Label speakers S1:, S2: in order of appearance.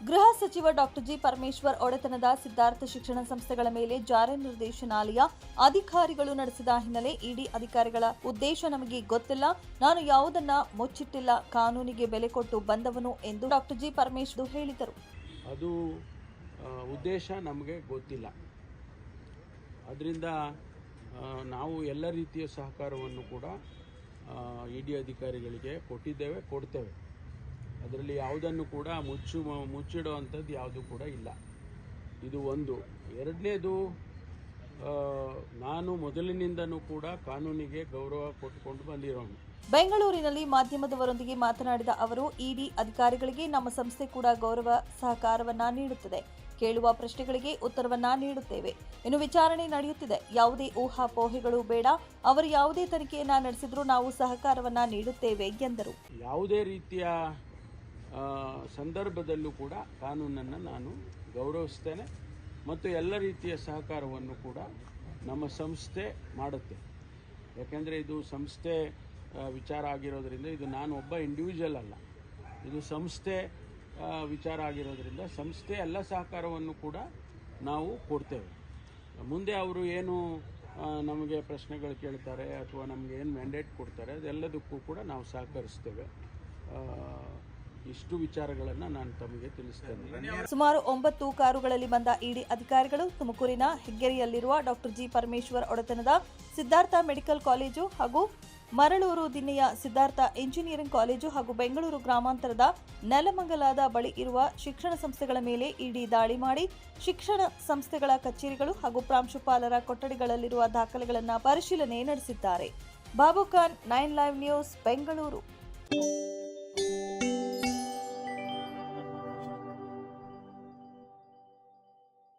S1: ಗೃಹ ಸಚಿವ doctor G Parameshwar ಒಡೆತನದ ಸಿದ್ಧಾರ್ಥ ಶಿಕ್ಷಣ ಸಂಸ್ಥೆಗಳ ಮೇಲೆ ಜಾರಿ ನಿರ್ದೇಶನಾಲಯ ಅಧಿಕಾರಿಗಳು ನಡೆಸಿದ ಹಿನ್ನೆಲೆ ಇಡಿ ಅಧಿಕಾರಿಗಳ ಉದ್ದೇಶ ನಮಗೆ ಗೊತ್ತಿಲ್ಲ, ನಾನು ಯಾವುದನ್ನ ಮುಚ್ಚಿಟ್ಟಿಲ್ಲ, ಕಾನೂನಿಗೆ ಬೆಲೆ ಕೊಟ್ಟು ಬಂದವನು ಎಂದು ಡಾಕ್ಟರ್ ಜಿ ಪರಮೇಶ್ವರ್ ಹೇಳಿದರು.
S2: ಅದು ಉದ್ದೇಶ ನಮಗೆ ಗೊತ್ತಿಲ್ಲ. ಅದರಿಂದ ನಾವು ಎಲ್ಲ ರೀತಿಯ ಸಹಕಾರವನ್ನು ಕೂಡ ಇಡಿ ಅಧಿಕಾರಿಗಳಿಗೆ ಕೊಡ್ತೇವೆ. ಅದರಲ್ಲಿ ಯಾವುದನ್ನು ಕೂಡ ಮುಚ್ಚಿಡುವಂಥದ್ದು ಯಾವುದೂ ಕೂಡ ಇಲ್ಲ. ಇದು ಒಂದು. ಎರಡನೇದು, ನಾನು ಮೊದಲಿನಿಂದನೂ ಕೂಡ ಕಾನೂನಿಗೆ ಗೌರವ ಕೊಟ್ಟುಕೊಂಡು ಬಂದಿರೋನು.
S1: ಬೆಂಗಳೂರಿನಲ್ಲಿ ಮಾಧ್ಯಮದವರೊಂದಿಗೆ ಮಾತನಾಡಿದ ಅವರು, ಇಡಿ ಅಧಿಕಾರಿಗಳಿಗೆ ನಮ್ಮ ಸಂಸ್ಥೆ ಕೂಡ ಗೌರವ ಸಹಕಾರವನ್ನ ನೀಡುತ್ತದೆ. ಕೇಳುವ ಪ್ರಶ್ನೆಗಳಿಗೆ ಉತ್ತರವನ್ನ ನೀಡುತ್ತೇವೆ. ಇನ್ನು ವಿಚಾರಣೆ ನಡೆಯುತ್ತಿದೆ. ಯಾವುದೇ ಊಹಾಪೋಹೆಗಳು ಬೇಡ. ಅವರು ಯಾವುದೇ ತನಿಖೆಯನ್ನ ನಡೆಸಿದ್ರೂ ನಾವು ಸಹಕಾರವನ್ನ ನೀಡುತ್ತೇವೆ ಎಂದರು.
S2: ಯಾವುದೇ ರೀತಿಯ ಸಂದರ್ಭದಲ್ಲೂ ಕೂಡ ಕಾನೂನನ್ನು ನಾನು ಗೌರವಿಸ್ತೇನೆ ಮತ್ತು ಎಲ್ಲ ರೀತಿಯ ಸಹಕಾರವನ್ನು ಕೂಡ ನಮ್ಮ ಸಂಸ್ಥೆ ಮಾಡುತ್ತೆ. ಯಾಕೆಂದರೆ ಇದು ಸಂಸ್ಥೆ ವಿಚಾರ ಆಗಿರೋದ್ರಿಂದ, ಇದು ನಾನು ಒಬ್ಬ ಇಂಡಿವಿಜುವಲ್ ಅಲ್ಲ, ಇದು ಸಂಸ್ಥೆ ವಿಚಾರ ಆಗಿರೋದ್ರಿಂದ ಸಂಸ್ಥೆ ಎಲ್ಲ ಸಹಕಾರವನ್ನು ಕೂಡ ನಾವು ಕೊಡ್ತೇವೆ. ಮುಂದೆ ಅವರು ಏನು ನಮಗೆ ಪ್ರಶ್ನೆಗಳು ಕೇಳ್ತಾರೆ ಅಥವಾ ನಮಗೆ ಏನು ಮ್ಯಾಂಡೇಟ್ ಕೊಡ್ತಾರೆ ಅದೆಲ್ಲದಕ್ಕೂ ಕೂಡ ನಾವು ಸಹಕರಿಸ್ತೇವೆ. ಇಷ್ಟು ವಿಚಾರಗಳನ್ನು ನಾನು ತಮಗೆ ತಿಳಿಸ್ತೇನೆ.
S1: ಸುಮಾರು 9 ಕಾರುಗಳಲ್ಲಿ ಬಂದ ಇಡಿ ಅಧಿಕಾರಿಗಳು ತುಮಕೂರಿನ ಹೆಗ್ಗೆರೆಯಲ್ಲಿರುವ ಡಾಕ್ಟರ್ ಜಿ ಪರಮೇಶ್ವರ್ ಒಡೆತನದ ಸಿದ್ಧಾರ್ಥ ಮೆಡಿಕಲ್ ಕಾಲೇಜು ಹಾಗೂ ಮರಳೂರು ದಿನ್ನೆಯ ಸಿದ್ಧಾರ್ಥ ಇಂಜಿನಿಯರಿಂಗ್ ಕಾಲೇಜು ಹಾಗೂ ಬೆಂಗಳೂರು ಗ್ರಾಮಾಂತರದ ನೆಲಮಂಗಲದ ಬಳಿ ಇರುವ ಶಿಕ್ಷಣ ಸಂಸ್ಥೆಗಳ ಮೇಲೆ ಇಡಿ ದಾಳಿ ಮಾಡಿ ಶಿಕ್ಷಣ ಸಂಸ್ಥೆಗಳ ಕಚೇರಿಗಳು ಹಾಗೂ ಪ್ರಾಂಶುಪಾಲರ ಕೊಠಡಿಗಳಲ್ಲಿರುವ ದಾಖಲೆಗಳನ್ನು ಪರಿಶೀಲನೆ ನಡೆಸಿದ್ದಾರೆ. Babu Khan, 9 live news, Bengaluru.